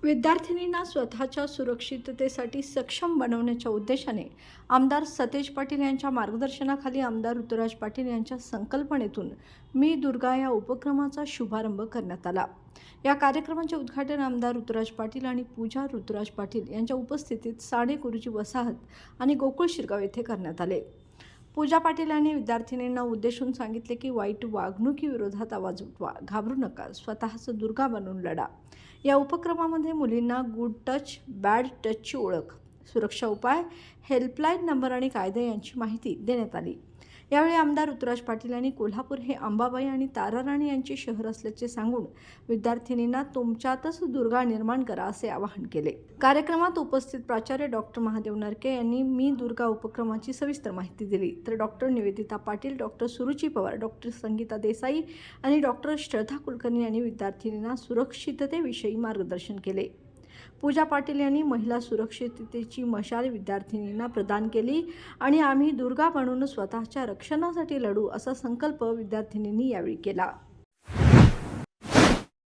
विद्यार्थिनींना स्वतःच्या सुरक्षिततेसाठी सक्षम बनवण्याच्या उद्देशाने आमदार सतेज पाटील यांच्या मार्गदर्शनाखाली आमदार ऋतुराज पाटील यांच्या संकल्पनेतून मी दुर्गा या उपक्रमाचा शुभारंभ करण्यात आला। या कार्यक्रमाचे उद्घाटन आमदार ऋतुराज पाटील आणि पूजा ऋतुराज पाटील यांच्या उपस्थितीत साणे गुरुजी वसाहत आणि गोकुळ शिरगाव येथे करण्यात आले। पूजा पाटील यांनी विद्यार्थिनींना उद्देशून सांगितले की वाईट वागणुकीविरोधात आवाज उठवा, घाबरू नका, स्वतःच दुर्गा बनून लढा। या उपक्रमामध्ये मुलींना गुड टच, बॅड टचची ओळख, सुरक्षा उपाय, हेल्पलाईन नंबर आणि कायदे यांची माहिती देण्यात आली। यावेळी आमदार ऋतुराज पाटील यांनी कोल्हापूर हे अंबाबाई आणि ताराराणी यांचे शहर असल्याचे सांगून विद्यार्थिनींना तुमच्यातच दुर्गा निर्माण करा असे आवाहन केले। कार्यक्रमात उपस्थित प्राचार्य डॉक्टर महादेव नरके यांनी मी दुर्गा उपक्रमाची सविस्तर माहिती दिली, तर doctor Nivedita Patil, doctor Suruchi Pawar, doctor Sangeeta Desai आणि डॉक्टर श्रद्धा कुलकर्णी यांनी विद्यार्थिनींना सुरक्षिततेविषयी मार्गदर्शन केले। पूजा पाटील यांनी महिला सुरक्षिततेची मशाल विद्यार्थिनींना प्रदान केली आणि आम्ही दुर्गा बनून स्वतःच्या रक्षणासाठी लढू असा संकल्प विद्यार्थिनींनी यावेळी केला।